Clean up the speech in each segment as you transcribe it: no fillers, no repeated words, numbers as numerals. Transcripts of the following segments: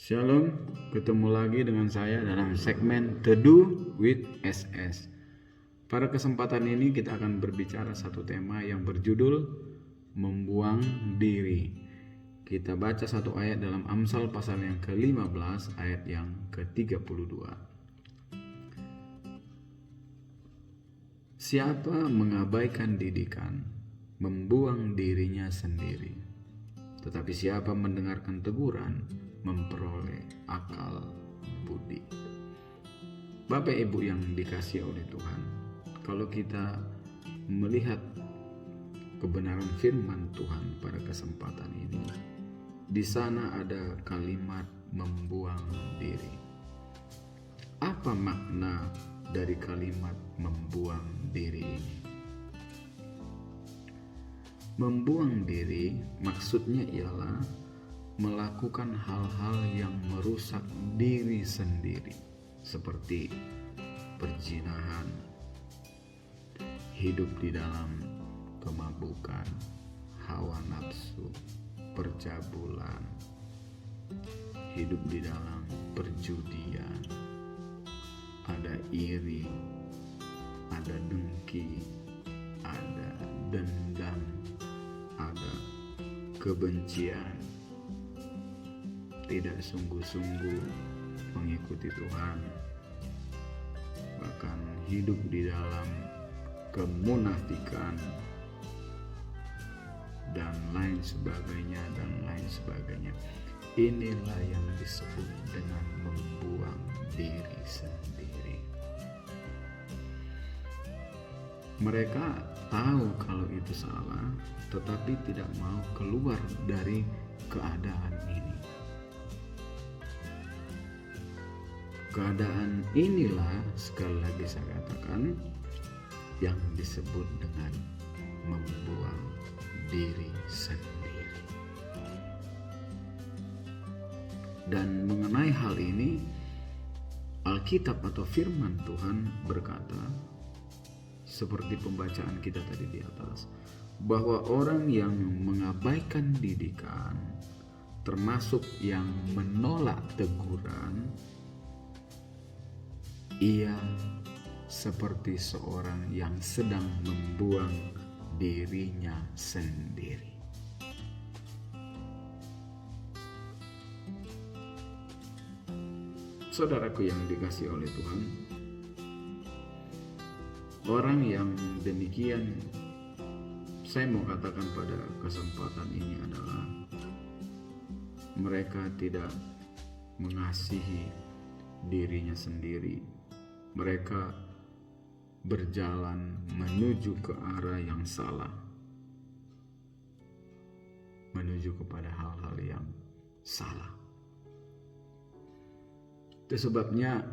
Shalom, ketemu lagi dengan saya dalam segmen Teduh with SS. Pada kesempatan ini kita akan berbicara satu tema yang berjudul membuang diri. Kita baca satu ayat dalam Amsal pasal yang ke-15 ayat yang ke-32. Siapa mengabaikan didikan, membuang dirinya sendiri. Tetapi siapa mendengarkan teguran, memperoleh akal budi. Bapak Ibu yang dikasihi oleh Tuhan, kalau kita melihat kebenaran firman Tuhan pada kesempatan ini, di sana ada kalimat membuang diri. Apa makna dari kalimat membuang diri ini? Membuang diri maksudnya ialah melakukan hal-hal yang merusak diri sendiri, seperti perzinahan, hidup di dalam kemabukan, hawa nafsu, percabulan, hidup di dalam perjudian, ada iri, ada dengki, ada dendam, ada kebencian, tidak sungguh-sungguh mengikuti Tuhan, bahkan hidup di dalam kemunafikan dan lain sebagainya. Inilah yang disebut dengan membuang diri sendiri. Mereka tahu kalau itu salah, tetapi tidak mau keluar dari keadaan ini. Keadaan inilah, sekali lagi saya katakan, yang disebut dengan membuang diri sendiri. Dan mengenai hal ini, Alkitab atau firman Tuhan berkata, seperti pembacaan kita tadi di atas, bahwa orang yang mengabaikan didikan, termasuk yang menolak teguran, ia seperti seorang yang sedang membuang dirinya sendiri. Saudaraku yang dikasihi oleh Tuhan, orang yang demikian, saya mau katakan pada kesempatan ini adalah mereka tidak mengasihi dirinya sendiri. Mereka berjalan menuju ke arah yang salah, menuju kepada hal-hal yang salah. Itu sebabnya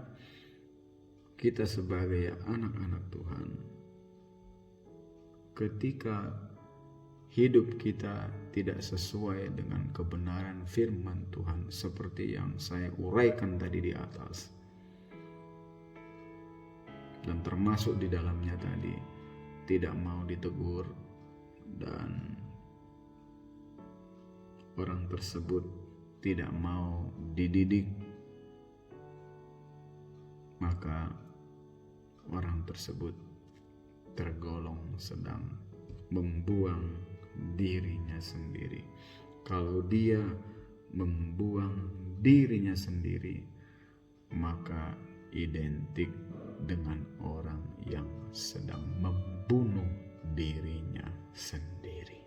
kita sebagai anak-anak Tuhan, ketika hidup kita tidak sesuai dengan kebenaran firman Tuhan seperti yang saya uraikan tadi di atas, dan termasuk di dalamnya tadi tidak mau ditegur dan orang tersebut tidak mau dididik, maka orang tersebut tergolong sedang membuang dirinya sendiri. Kalau dia membuang dirinya sendiri, maka identik dengan orang yang sedang membunuh dirinya sendiri,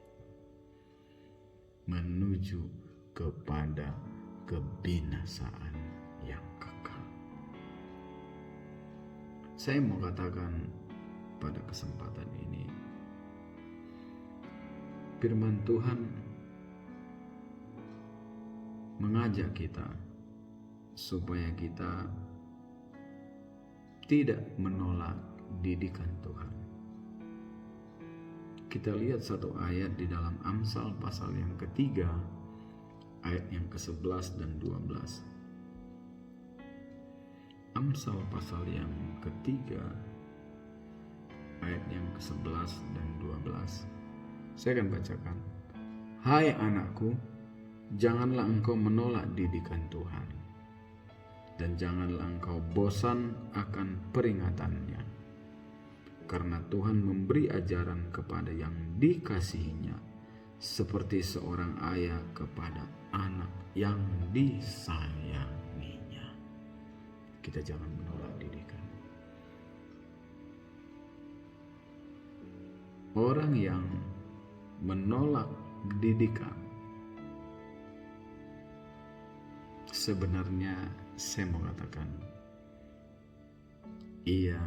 menuju kepada kebinasaan yang kekal. Saya mau katakan pada kesempatan ini, firman Tuhan mengajak kita supaya kita tidak menolak didikan Tuhan. Kita lihat satu ayat di dalam Amsal pasal yang ketiga, ayat yang ke-11 dan 12. Amsal pasal yang ketiga, ayat yang ke-11 dan 12. Saya akan bacakan. Hai anakku, janganlah engkau menolak didikan Tuhan, dan janganlah engkau bosan akan peringatannya. Karena Tuhan memberi ajaran kepada yang dikasihinya, seperti seorang ayah kepada anak yang disayanginya. Kita jangan menolak didikan. Orang yang menolak didikan, sebenarnya saya mau katakan, ia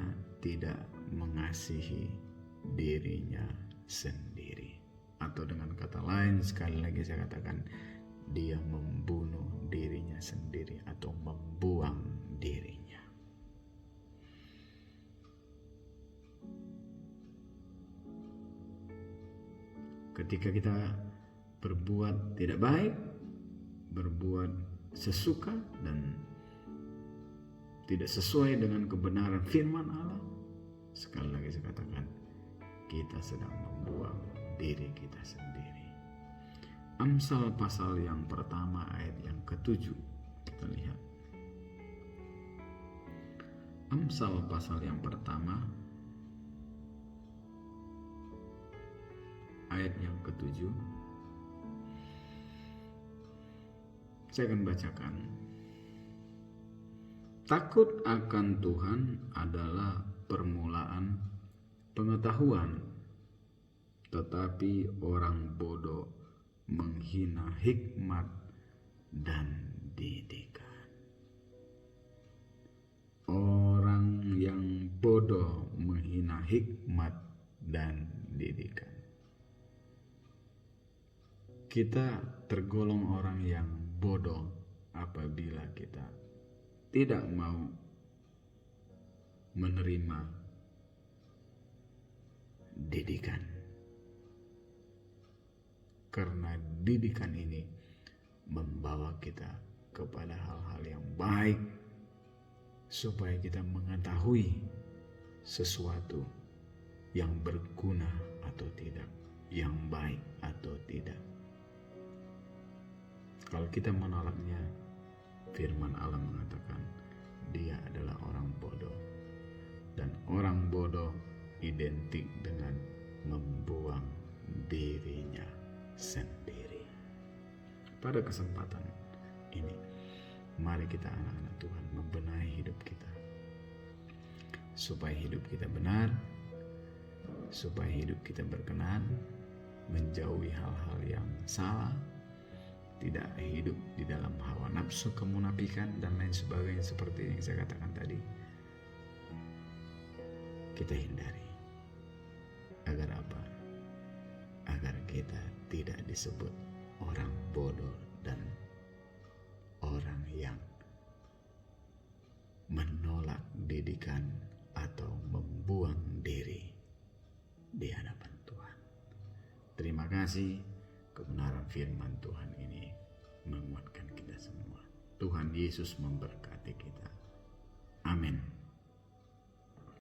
tidak mengasihi dirinya sendiri. Atau dengan kata lain, sekali lagi saya katakan, dia membunuh dirinya sendiri atau membuang dirinya. Ketika kita berbuat tidak baik, berbuat sesuka dan tidak sesuai dengan kebenaran firman Allah, sekali lagi saya katakan, kita sedang membuang diri kita sendiri. Amsal pasal yang pertama ayat yang ke-7, kita lihat. Amsal pasal yang pertama ayat yang ke-7, saya akan bacakan. Takut akan Tuhan adalah permulaan pengetahuan, tetapi orang bodoh menghina hikmat dan didikan. Orang yang bodoh menghina hikmat dan didikan. Kita tergolong orang yang bodoh apabila kita tidak mau menerima didikan. Karena didikan ini membawa kita kepada hal-hal yang baik, supaya kita mengetahui sesuatu yang berguna atau tidak, yang baik atau tidak. Kalau kita menolaknya, firman Allah mengatakan dia adalah orang bodoh, dan orang bodoh identik dengan membuang dirinya sendiri. Pada kesempatan ini, mari kita anak-anak Tuhan membenahi hidup kita, supaya hidup kita benar, supaya hidup kita berkenan, menjauhi hal-hal yang salah, tidak hidup di dalam hawa nafsu, kemunafikan, dan lain sebagainya seperti yang saya katakan tadi. Kita hindari. Agar apa? Agar kita tidak disebut orang bodoh dan orang yang menolak didikan atau membuang diri di hadapan Tuhan. Terima kasih, kebenaran firman Tuhan ini menguatkan kita semua. Tuhan Yesus memberkati kita. Amin.